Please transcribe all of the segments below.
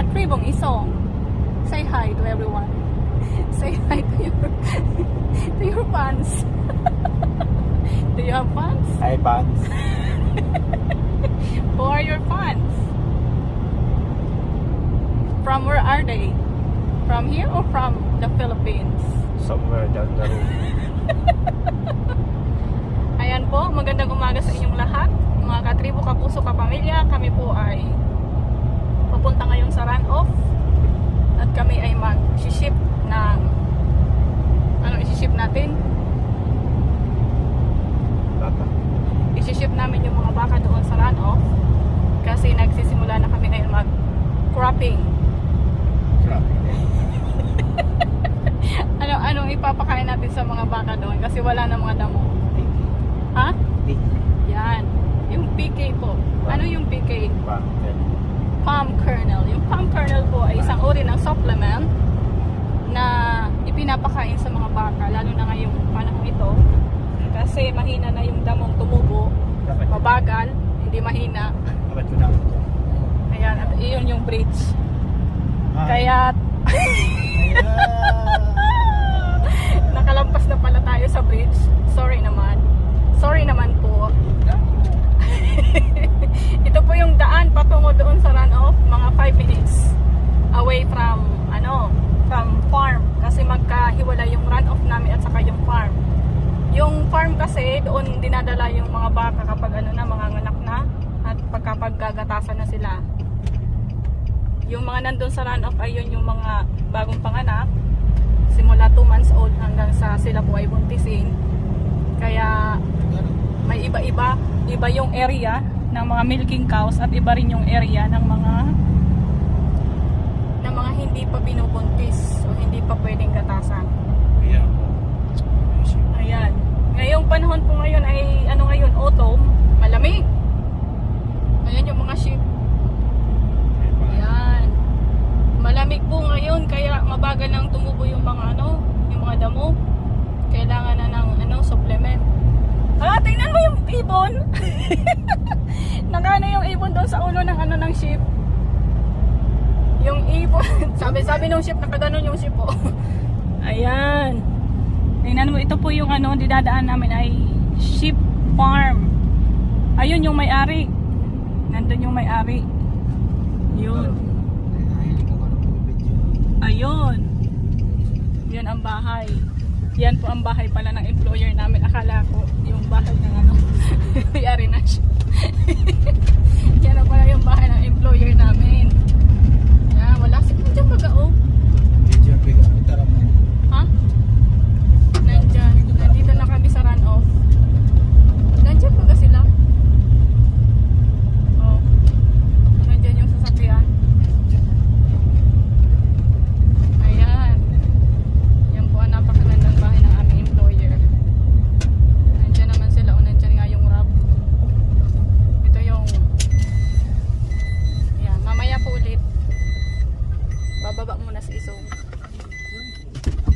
Katribong Isong. Say hi to everyone. Say hi to your fans. Do you have fans? Hi, fans. Who are your fans? From where are they? From here or from the Philippines? Somewhere down the road. Ayan po, magandang umaga sa inyong lahat. Mga katribo, kapuso, kapamilya, kami po ay papunta ngayon sa run-off. At kami ay mag-ship ng isi-ship natin? Baka. Isi-ship namin yung mga baka doon sa run-off kasi nagsisimula na kami ngayon mag-cropping. Anong ipapakain natin sa mga baka doon kasi wala na mga damo. Ha? Yan. Yung PK po. Ano yung PK? Palm kernel. Yung palm kernel po ay isang uri ng supplement na ipinapakain sa mga baka lalo na ngayong panahon ito kasi mahina na yung damong tumubo, mabagal, hindi mahina. Ayan, at iyon yung bridge. Kaya nakalampas na pala tayo sa bridge. Sorry naman po. Ito po yung daan patungo doon sa runoff, mga 5 minutes away from farm kasi magkahiwala yung runoff namin at saka yung farm. Yung farm kasi doon dinadala yung mga baka kapag mga anak na at pagkapagagatasan na sila. Yung mga nandun sa runoff ay yun yung mga bagong panganak simula 2 months old hanggang sa sila po ay buntisin. Kaya may iba yung area ng mga milking cows at iba rin yung area ng mga hindi pa binubuntis o hindi pa pwedeng gatasan. Ayan. Ngayong panahon po ngayon ay autumn, malamig. Ayan yung mga sheep. Ayan. Malamig po ngayon kaya mabagal nang tumubo yung mga damo. Kailangan na ng supplement. Tingnan mo yung ibon. Nakano yung ibon doon sa ulo ng sheep. Yung ibon, sabi nung sheep, nakaganon yung sheep po. Ayan. Tingnan mo, ito po yung dinadaan namin ay sheep farm. Ayun yung may-ari. Nandun yung may-ari. Yun. Ayun. Yan ang bahay. Yan po ang bahay pala ng employer namin. Akala ko yung bahay ng may-ari na siya. Yan ang pala yung bahay ng employer namin. Yan, wala sila dyan baga ha? Nandyan. Nandito na kami sa run-off. Nandyan baga sila. Oh. Nandyan yung sasakyan. Ayan. Yan po ang napakagandang bahay ng aming employer. Nandyan naman sila. O nandyan nga yung wrap. Ito yung ayan. Mamaya po ulit. Bababa muna si Isong.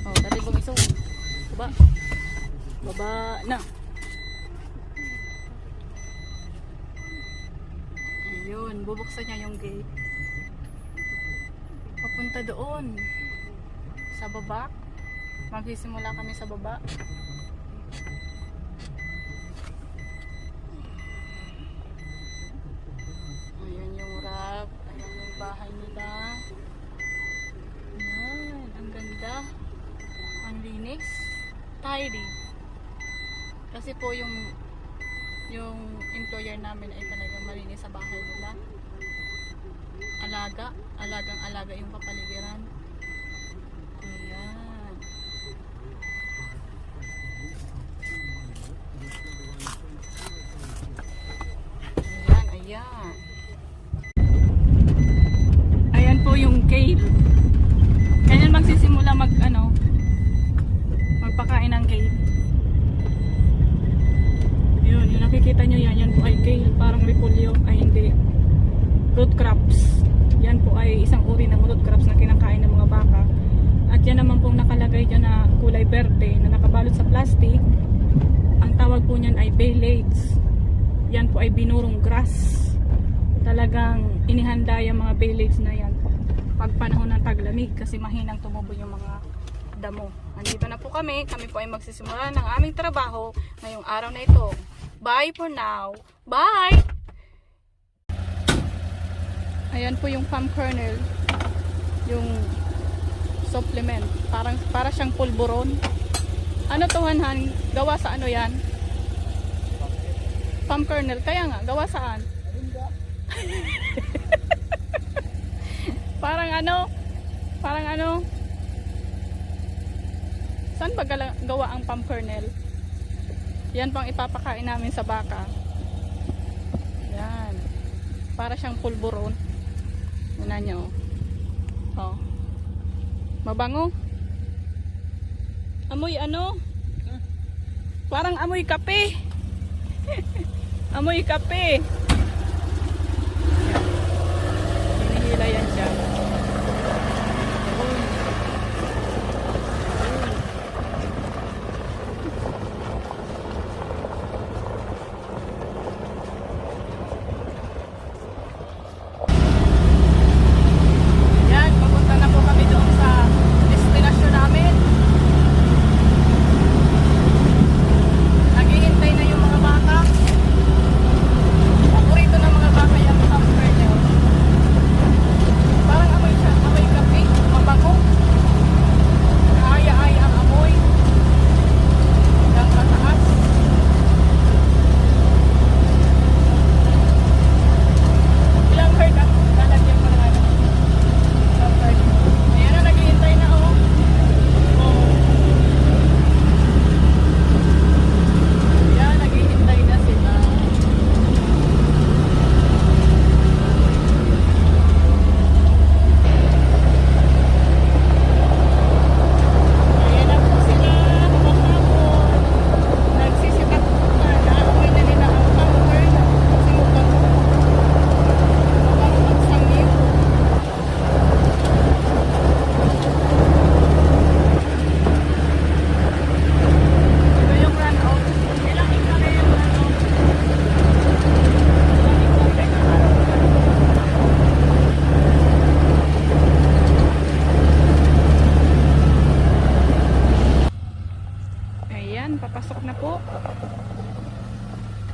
Oh, dati pong Isong. Baba na. Ayun, bubuksan niya yung gate. Papunta doon. Sa baba. Magsisimula kami sa baba. Ayan yung wrap. Ayan yung bahay nila. Ayan, ang ganda. Ang linis. Tidy. Kasi po yung employer namin ay talagang malinis sa bahay nila. Alagang-alaga yung kapaligiran. Ayan. Ayan. Ayan po yung cave. Ganyan magsisimula magpakain ng cave. Yun, yung nakikita nyo yan po ay kale, parang repolyo, ay hindi, root crops. Yan po ay isang uri ng root crops na kinakain ng mga baka. At yan naman pong nakalagay dyan na kulay berde na nakabalot sa plastic. Ang tawag po niyan ay bay leaves. Yan po ay binurong grass. Talagang inihanda yung mga bay leaves na yan. pag panahon ng taglamig kasi mahinang tumubo yung mga damo. Andito na po kami po ay magsisimula ng aming trabaho ngayong araw na ito. Bye for now. Bye! Ayan po yung palm kernel, yung supplement, para siyang pulburon. Ano to, Han? Gawa sa ano yan? Palm kernel, kaya nga, gawa saan? Parang ano, saan ba gawa ang palm kernel? Yan pang ipapakain namin sa baka. Yan. Para siyang pulburon. Yan nyo. Oh. Mabango. Amoy ano? Parang amoy kape. Amoy kape. Hinihila yan siya. Yan, papunta na po kami doon sa destinasyon namin. Naghihintay na yung mga bata. Paborito ng mga bata yung palm kernel. Parang amoy siya, amoy kape, mabango. Aya-aya ang amoy. Hanggang pataas. Ilang herd ang lalagyan ko ng ano? Ilang herd. Ayan na, naghihintay na oh. Oh. Ayan, naghihintay na sila. Ayan na po sila, kumahapon. Nagsisikat na, naamoy na nila ang palm kernel. Kasi mabango. Mabango ang sangil. Ito yung runoff. Ilang hektarya yung runoff? Ilang hektarya? Ayan, papasok na po.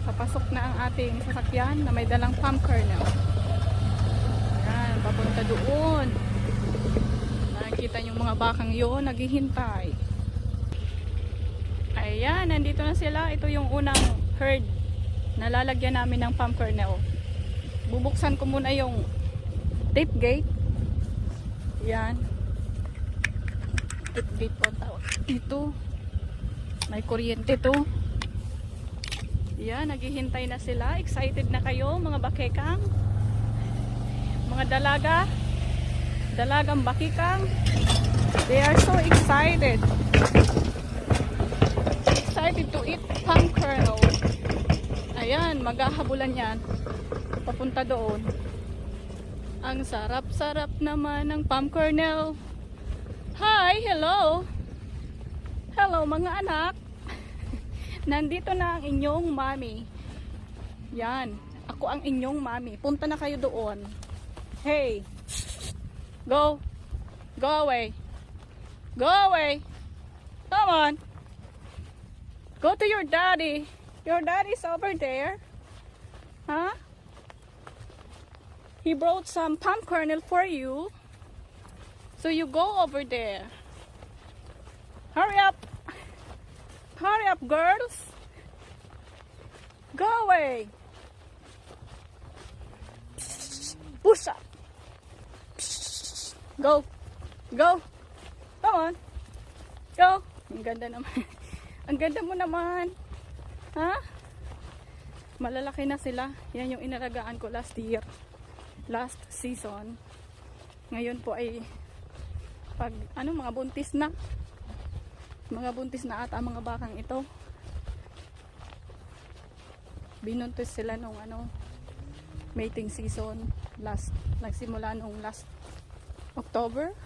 Papasok na ang ating sasakyan na may dalang palm kernel. Ayan, papunta doon. Nakikita yung mga bakang yun, naghihintay. Ayan, nandito na sila. Ito yung unang herd na lalagyan namin ng palm kernel. Bubuksan ko muna yung tape gate. Ayan. Tape gate po ang tawag. Ito. May kuryente to. Yan, naghihintay na sila. Excited na kayo, mga bakekang. Mga dalaga. Dalagang bakikang. They are so excited. Excited to eat palm kernel. Ayan, maghahabulan yan. Papunta doon. Ang sarap-sarap naman ng palm kernel. Hi, hello. Hello mga anak. Nandito na ang inyong mommy. Yan. Ako ang inyong mommy. Punta na kayo doon. Hey. Go. Go away. Go away. Come on. Go to your daddy. Your daddy's over there. Huh? He brought some palm kernel for you. So you go over there. Hurry up. Hurry up, girls. Go away. Push up. Go. Go. Come on. Go. Ang ganda naman. Ang ganda mo naman. Ha? Malalaki na sila. Yan yung inalagaan ko last year. Last season. Ngayon po ay mga buntis na. Mga buntis na ata ang mga bakang ito. Binuntis sila nung mating season nagsimula nung last October.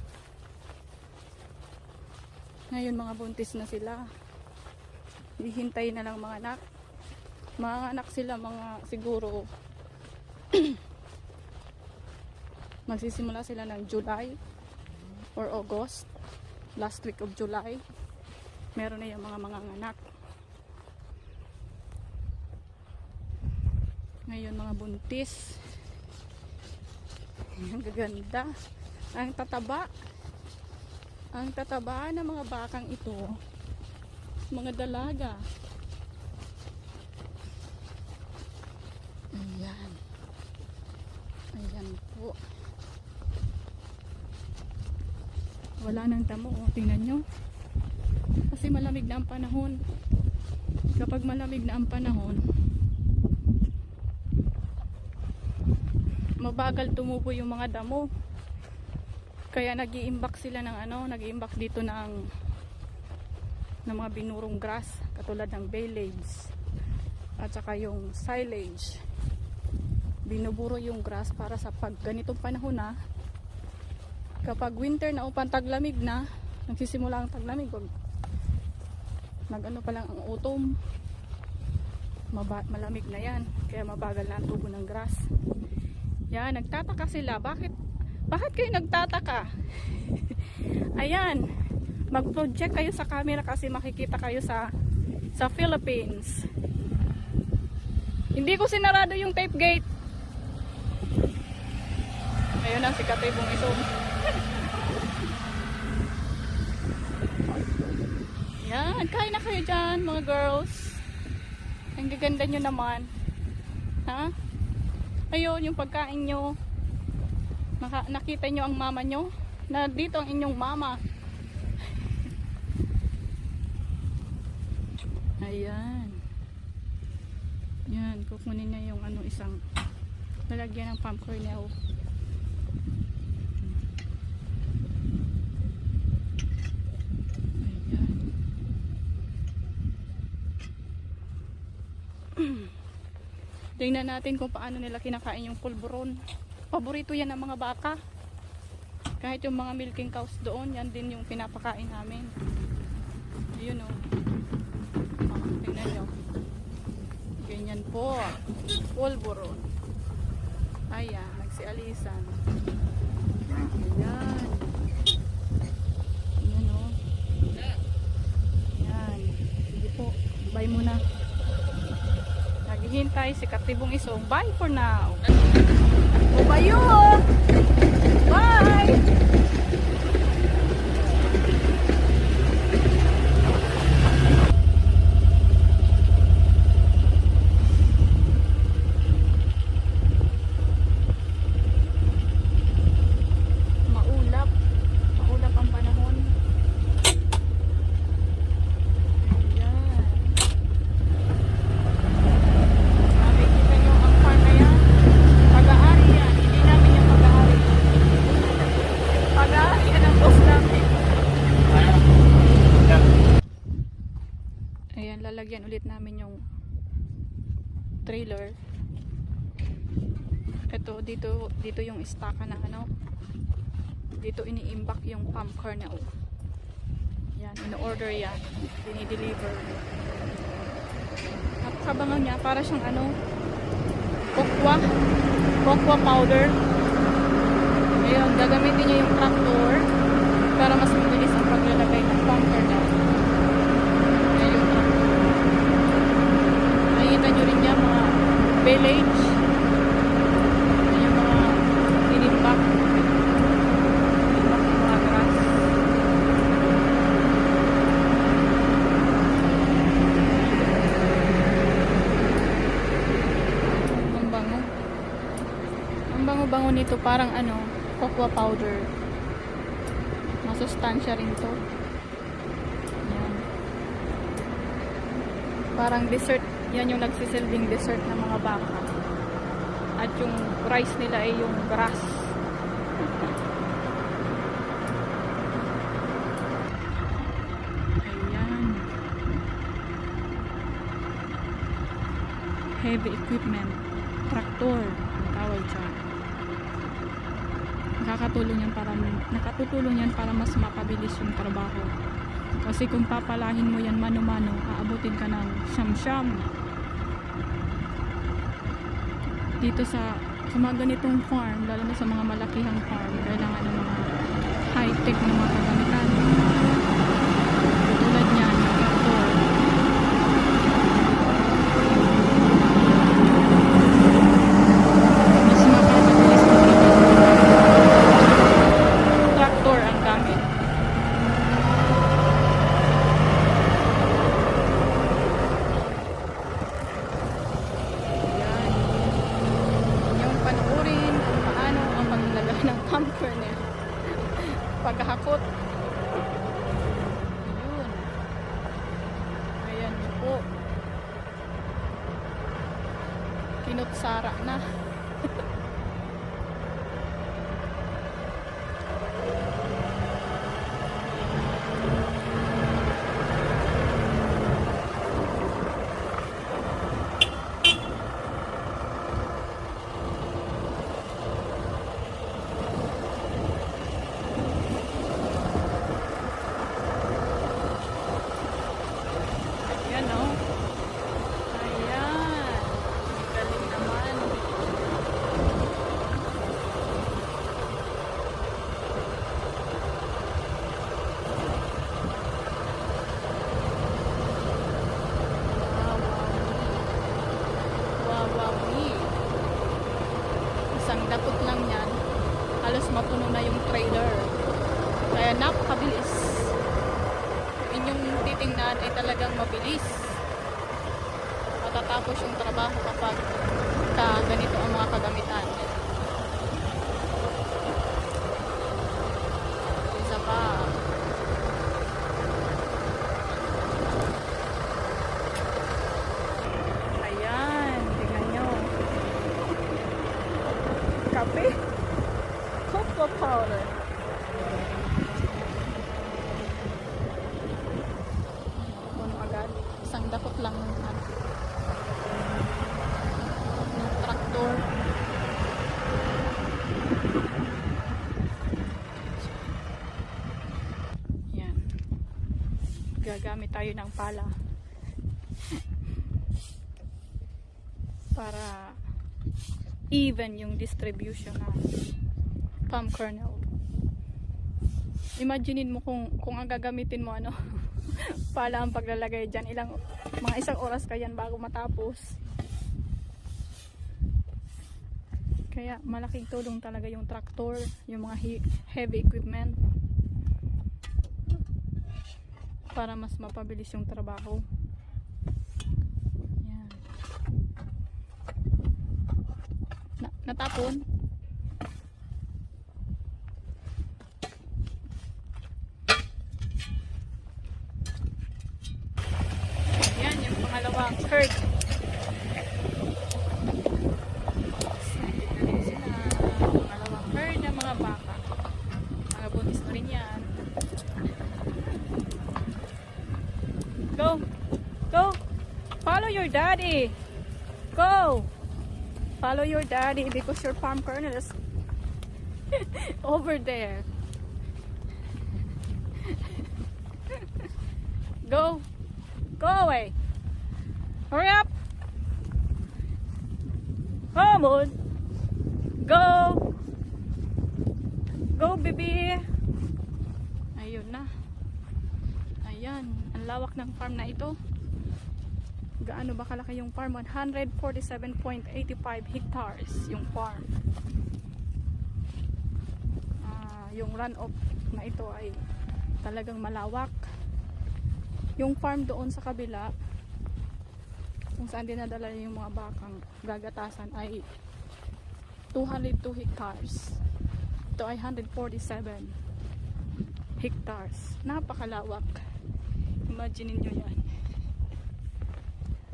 Ngayon mga buntis na sila. Hihintay na lang mga anak. Mga anak sila mga siguro Magsisimula sila ng July or August. Last week of July. Meron na yung mga anak. Ngayon mga buntis. Ang gaganda. Ang tataba. Ang tataba ng mga bakang ito. Mga dalaga. Ayan. Ayan po. Wala nang damo. O, tingnan nyo. Kasi malamig na ang panahon. Kapag malamig na ang panahon, mabagal tumubo yung mga damo. Kaya nag-iimbak sila ng nag-iimbak dito ng mga binurong grass katulad ng baleads at saka yung silage. Binuburo yung grass para sa pag ganitong panahon na, kapag winter na o pantaglamig na, nagsisimula ang taglamig, nag-ano pa lang ang autumn, malamig na yan, kaya mabagal na ang tubo ng grass. Yan, nagtataka sila. Bakit kayo nagtataka? Ayan, mag-project kayo sa camera kasi makikita kayo sa Philippines. Hindi ko sinarado yung tape gate. Ayun na si Katibong Isong. Yan, kain na kayo dyan mga girls. Ang gaganda nyo naman. Ha? Ayun, yung pagkain nyo. Nakita nyo ang mama nyo. Na dito ang inyong mama. Ayan. Yan, kukunin niya yung isang lalagyan ng palm kernel. Tingnan natin kung paano nila kinakain yung pulburon. Paborito yan ng mga baka. Kahit yung mga milking cows doon, yan din yung pinapakain namin. Ayun o. Tingnan nyo. Ganyan po. Pulburon. Ayan, nagsialisan. Ayan. Ayan o. Ayan. Sige po. Bye muna. Naghihintay si Katibong Isong. Bye for now. Bubayo! Bye! Maulap. Maulap ang panahon. Lalagyan ulit namin yung trailer. Ito dito yung istaka na dito iniimbak yung palm kernel. Yan, in-order yan, dinideliver. Napakabangaw niya, para siyang cocoa powder. Ayun, gagamitin niya yung tractor para mas mabilis ang paglalagay ng palm kernel. Nakikita nyo rin yan, mga village. Yung mga tinimbak. Tinimbak yung mga grass. Ang bango. Ang bango-bango nito, parang cocoa powder. Masustansya rin to. Yan. Parang dessert. Yan yung nagsisilbing dessert ng mga baka. At yung rice nila ay yung grass. Ayan. Heavy equipment. Traktor. Ang tawag dyan. Nakatutulong yan para mas mapabilis yung trabaho. Kasi kung papalahin mo yan mano-mano, aabutin ka ng siyam-siyam. Dito sa Sa mga ganitong farm, lalo na sa mga malakihang farm, kailangan ng mga high-tech na mga kagamitan. Tulad niyan, yung tractor. Mas mapapabilis na tractor ang gamit. Yan. Yung panuorin kung paano ang paglagay ng palm kernel. Paghahakot. Ayun. Ayan po. Kinutsara na. Ayan o. Ayan. Galing naman. Wawawi. Isang dakot lang yan. Halos mapuno na yung trailer. Kaya napakabilis. Kung inyong titingnan ay talagang mabilis. Matatapos yung trabaho kapag ganito ang mga kagamitan. Isa pa. Ayan, tingnan nyo. Kape. Cocoa powder. Puno agad. Isang dakot lang ng traktor. Yan. Gagamit tayo ng pala para even yung distribution ng palm kernel. Imaginein mo kung ang gagamitin mo pala ang paglalagay dyan, mga isang oras ka yan bago matapos. Kaya malaking tulong talaga yung tractor, yung mga heavy equipment para mas mapabilis yung trabaho. Yan. Natapon. Yan yung pangalawang herd. Pangalawang herd ng mga baka. Mga buntis na rin yan. Go! Go! Follow your daddy! Go! Follow your daddy because your palm kernel is over there. Go! Go away! Hurry up! Come on! Go! Go, baby! Ayun na. Ayan. Ang lawak ng farm na ito. Gaano ba kalaki yung farm? 147.85 hectares yung farm. Yung runoff na ito ay talagang malawak. Yung farm doon sa kabila, kung saan dinadala yung mga bakang gagatasan, ay 202 hectares. Ito ay 147 hectares. Napakalawak. Imagine niyo yan.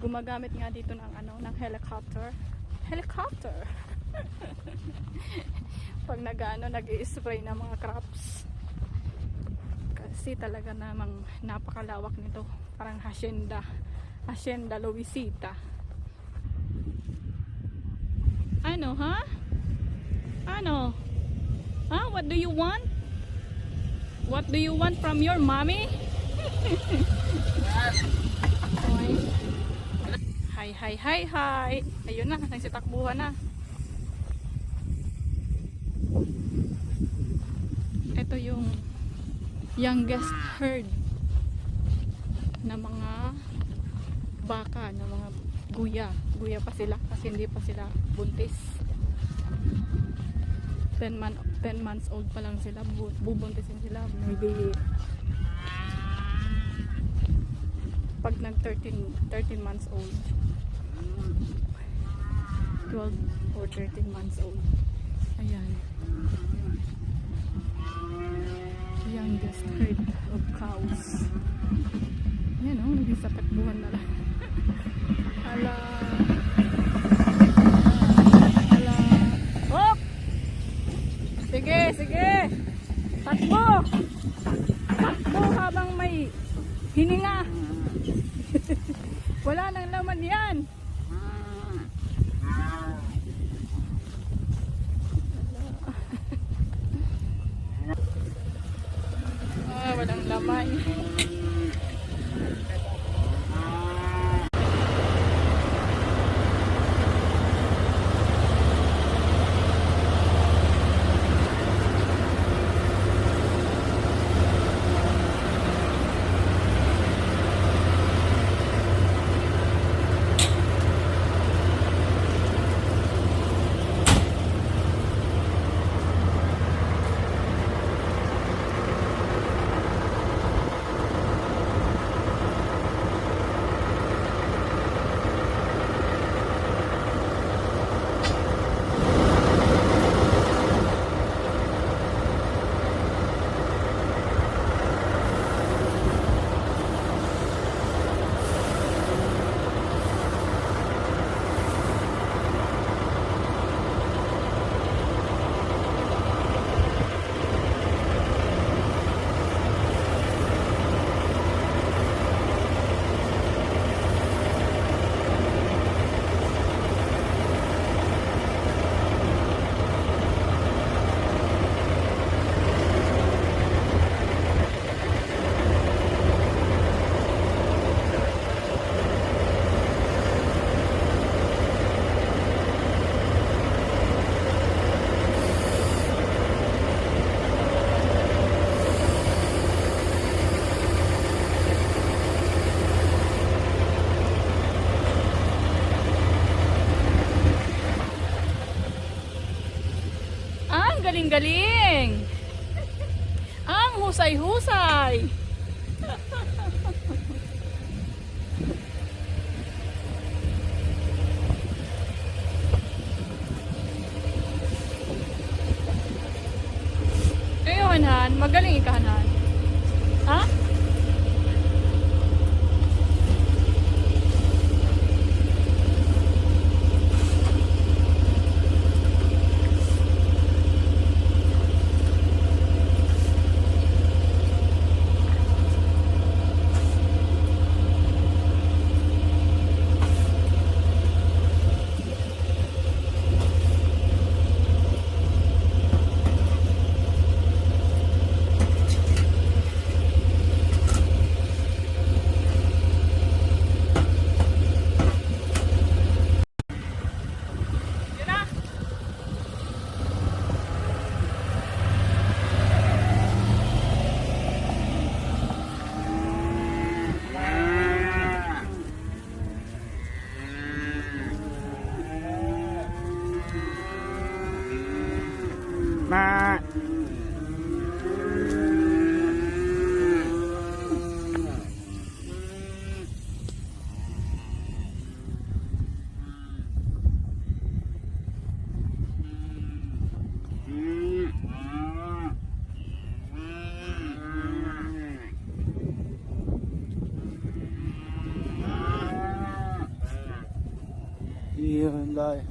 Gumagamit nga dito ng helicopter. Helicopter! Pag nag-i-spray ng mga crops. Kasi talaga namang napakalawak nito. Parang Hacienda Luisita. Ano, ha? Ano? Huh? What do you want? What do you want from your mommy? Hi. Ayun na, nagsitakbuhan na. ito yung youngest herd na mga baka, na mga guya pa sila kasi hindi pa sila buntis. 10 months old pa lang sila, bubuntisin sila maybe pag nag 13 months old, 12 or 13 months old. Ayan, youngest herd of cows. Ayan o, nagsatakbuhan na lang. Ala, hop, sige takbo habang may hininga. Wala nang laman yan. Walang laman. Galing! Ang husay-husay! Ayun, Han. Magaling ikahan, Han. Ha? Ma. Iyon lai.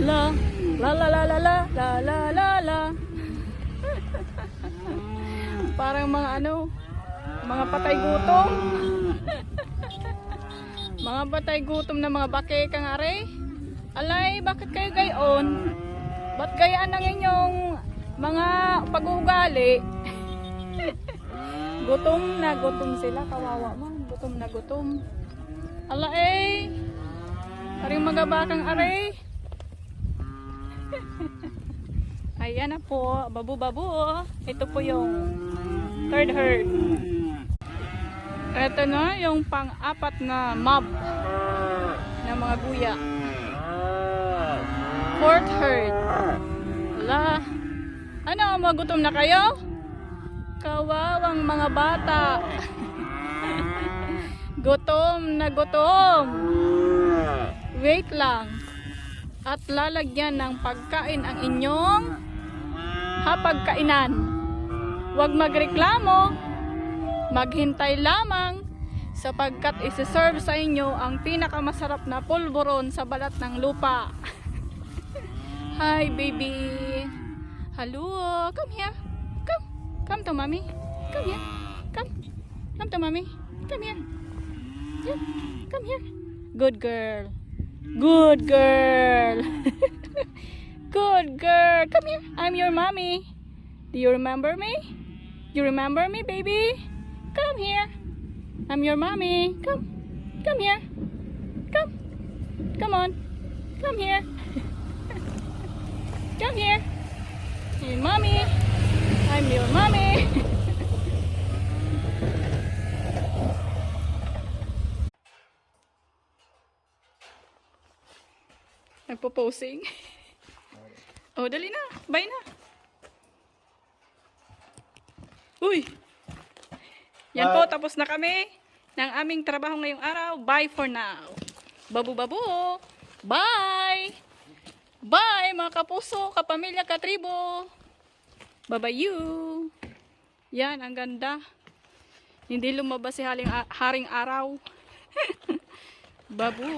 la la la la la la la la la la. Parang mga ano, mga patay gutom. Mga patay gutom na mga bake kang are. Alay, bakit kayo gayon? Ba't gayaan ang inyong mga pag-uugali? Gutom na gutom sila, kawawa man. Gutom na gutom. Alay, paring mga bakang are. Ayan na po, babu-babu. Ito po yung third herd. Ito na yung pang-apat na mob ng mga guya. Fourth herd. Ala, ano, magutom na kayo? Kawawang mga bata. Gutom na gutom. Wait lang. At lalagyan ng pagkain ang inyong hapagkainan. Huwag magreklamo. Maghintay lamang sapagkat isi-serve sa inyo ang pinakamasarap na pulburon sa balat ng lupa. Hi baby. Hello. Come here. Come. Come to mommy. Come here. Come. Come to mommy. Come here. Yeah. Come here. Good girl. Good girl. Good girl. Come here. I'm your mommy. Do you remember me? You remember me, baby? Come here. I'm your mommy. Come. Come here. Come. Come on. Come here. Come here. Hey, mommy. I'm your mommy. Nagpo-posing. Oh, dali na. Bye na. Uy! Yan po, tapos na kami ng aming trabaho ngayong araw. Bye for now. Babu-babu. Bye! Bye mga kapuso, kapamilya, katribo. Bye-bye you. Yan, ang ganda. Hindi lumabas si haring araw. Babu.